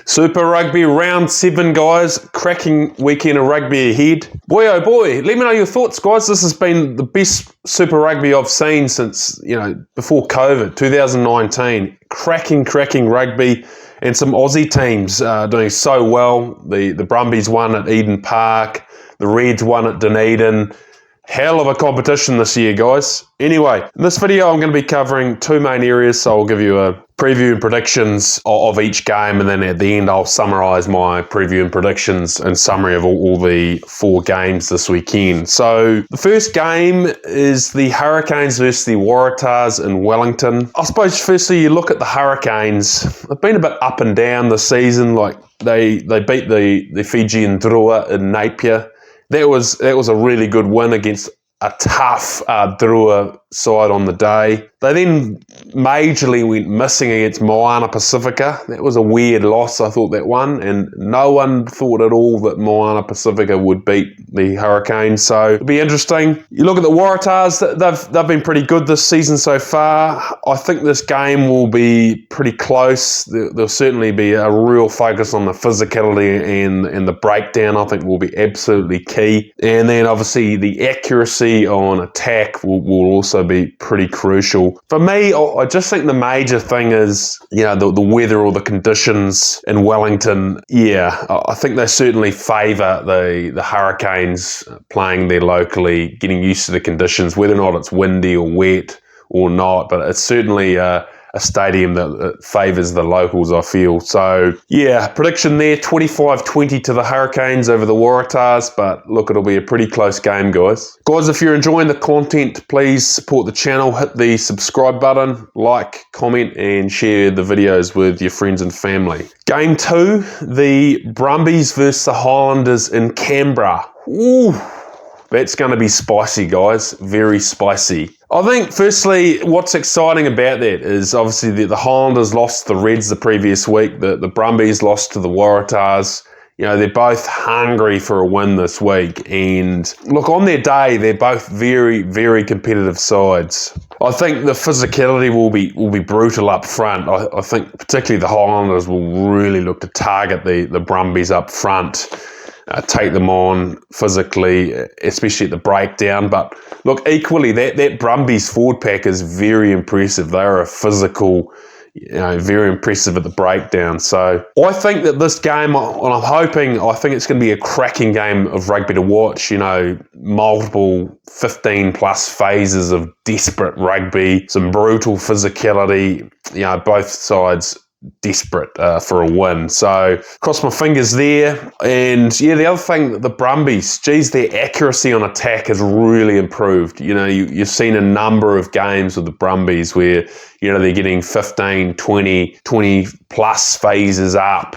Super Rugby Round 7, guys. Cracking weekend of rugby ahead. Boy, oh boy, let me know your thoughts, guys. This has been the best Super Rugby I've seen since, before COVID, 2019. Cracking rugby, and some Aussie teams doing so well. The Brumbies won at Eden Park. The Reds won at Dunedin. Hell of a competition this year, guys. Anyway, in this video, I'm going to be covering two main areas. So I'll give you a preview and predictions of each game, and then at the end, I'll summarise my preview and predictions and summary of all the 4 games this weekend. So the first game is the Hurricanes versus the Waratahs in Wellington. I suppose firstly, you look at the Hurricanes. They've been a bit up and down this season. Like they beat the Fijian Drua in Napier. That was a really good win against a tough Drua side on the day. They then majorly went missing against Moana Pacifica. That was a weird loss, I thought, that one. And no one thought at all that Moana Pacifica would beat the Hurricanes. So it'll be interesting. You look at the Waratahs, they've been pretty good this season so far. I think this game will be pretty close. There'll certainly be a real focus on the physicality and the breakdown, I think, will be absolutely key. And then obviously the accuracy on attack will also be pretty crucial. For me, I just think the major thing is, the weather or the conditions in Wellington. Yeah, I think they certainly favour the Hurricanes playing there locally, getting used to the conditions, whether or not it's windy or wet or not. But it's certainly a stadium that favours the locals, I feel. So, yeah, prediction there, 25-20 to the Hurricanes over the Waratahs. But look, it'll be a pretty close game, guys. Guys, if you're enjoying the content, please support the channel. Hit the subscribe button, like, comment, and share the videos with your friends and family. Game 2, the Brumbies versus the Highlanders in Canberra. Ooh. That's going to be spicy, guys. Very spicy. I think, firstly, what's exciting about that is obviously the Highlanders lost to the Reds the previous week. The Brumbies lost to the Waratahs. They're both hungry for a win this week. And look, on their day, they're both very, very competitive sides. I think the physicality will be brutal up front. I think particularly the Highlanders will really look to target the Brumbies up front. Take them on physically, especially at the breakdown. But look, equally, that Brumbies forward pack is very impressive. They're a physical, very impressive at the breakdown. So I think that this game, and I think it's going to be a cracking game of rugby to watch. Multiple 15-plus phases of desperate rugby, some brutal physicality, both sides desperate for a win. So cross my fingers there. And yeah, the other thing, the Brumbies, their accuracy on attack has really improved. You've seen a number of games with the Brumbies where they're getting 15, 20 plus phases up,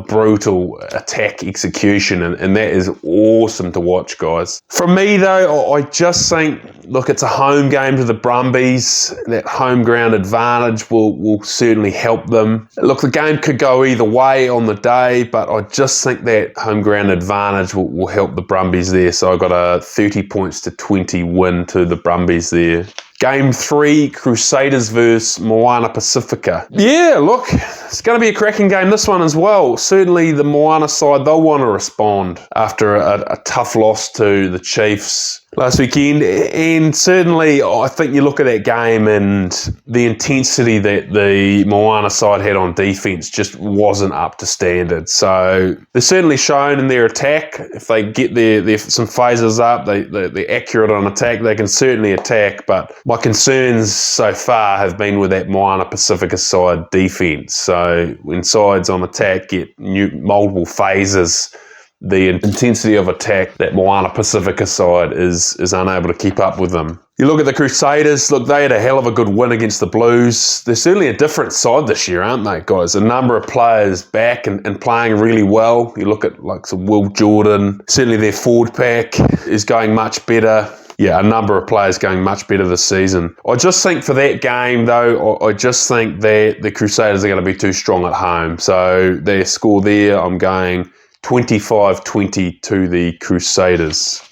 brutal attack execution. And that is awesome to watch, guys. For me, though, I just think, look, it's a home game to the Brumbies. That home ground advantage will certainly help them. Look, the game could go either way on the day, but I just think that home ground advantage will help the Brumbies there. So I've got a 30-20 win to the Brumbies there. Game 3, Crusaders versus Moana Pacifica. Yeah, look, it's going to be a cracking game, this one as well. Certainly the Moana side, they'll want to respond after a tough loss to the Chiefs last weekend. And certainly, I think you look at that game and the intensity that the Moana side had on defence just wasn't up to standard. So they're certainly shown in their attack. If they get their some phases up, they're accurate on attack, they can certainly attack. But my concerns so far have been with that Moana Pacifica side defence. So when sides on attack get multiple phases, the intensity of attack that Moana Pacifica side is unable to keep up with them. You look at the Crusaders, look, they had a hell of a good win against the Blues. They're certainly a different side this year, aren't they, guys? A number of players back and playing really well. You look at like some Will Jordan, certainly their forward pack is going much better. Yeah, a number of players going much better this season. I just think for that game, though, I just think that the Crusaders are going to be too strong at home. So their score there, I'm going 25-20 to the Crusaders.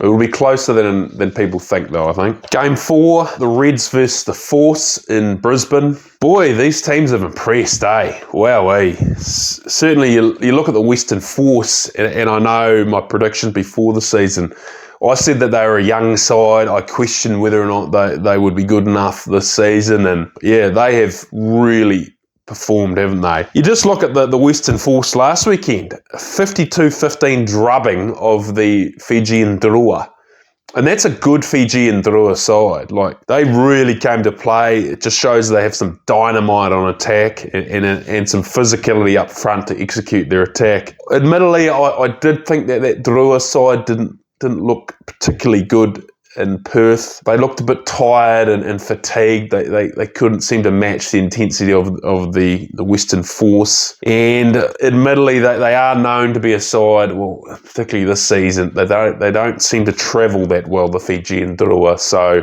It will be closer than people think, though, I think. Game 4, the Reds versus the Force in Brisbane. Boy, these teams have impressed, eh? Wowee. Certainly, you look at the Western Force, and I know my predictions before the season, I said that they were a young side. I questioned whether or not they would be good enough this season, and yeah, they have really performed, haven't they? You just look at the Western Force last weekend, 52-15 drubbing of the Fijian Drua. And that's a good Fijian Drua side. Like, they really came to play. It just shows they have some dynamite on attack and some physicality up front to execute their attack. Admittedly, I did think that Drua side didn't look particularly good in Perth. They looked a bit tired and fatigued. They couldn't seem to match the intensity of the Western Force. And admittedly, they are known to be a side, well, particularly this season, they don't seem to travel that well, the Fijian Drua. So,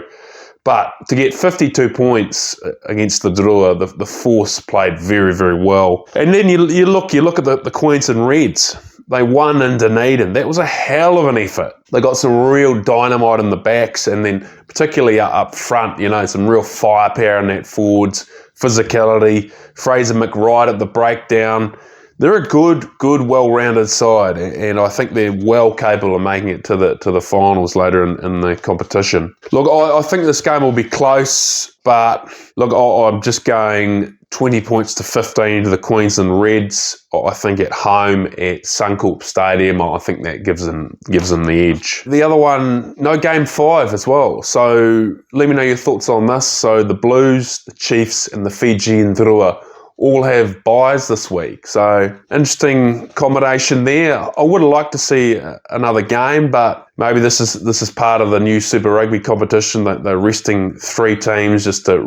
but to get 52 points against the Drua, the Force played very, very well. And then you look at the Queensland Reds. They won in Dunedin. That was a hell of an effort. They got some real dynamite in the backs, and then particularly up front, some real firepower in that forwards, physicality. Fraser McWright at the breakdown. They're a good, well-rounded side, and I think they're well capable of making it to the finals later in the competition. Look, I think this game will be close, but look, I'm just going 20 points to 15 to the Queensland Reds. I think at home at Suncorp Stadium, I think that gives them the edge. The other one, no game 5 as well. So let me know your thoughts on this. So the Blues, the Chiefs, and the Fijian Drua all have buys this week. So interesting combination there. I would have liked to see another game, but maybe this is part of the new Super Rugby competition, that they're resting 3 teams just to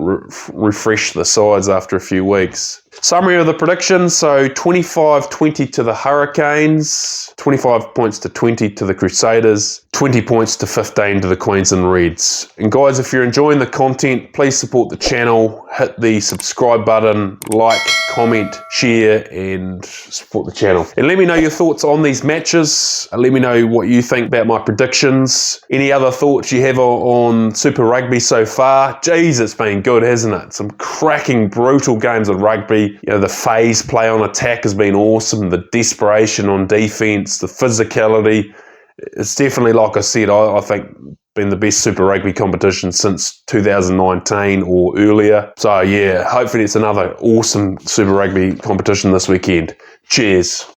refresh the sides after a few weeks. Summary of the predictions. So 25-20 to the Hurricanes, 25 points to 20 to the Crusaders, 20 points to 15 to the Queensland Reds. And guys, if you're enjoying the content, please support the channel. Hit the subscribe button, like, comment, share, and support the channel. And let me know your thoughts on these matches. Let me know what you think about my predictions. Any other thoughts you have on Super Rugby so far? Jeez, it's been good, hasn't it? Some cracking, brutal games of rugby. The phase play on attack has been awesome. The desperation on defence, the physicality. It's definitely, like I said, I think been the best Super Rugby competition since 2019 or earlier. So yeah, hopefully it's another awesome Super Rugby competition this weekend. Cheers.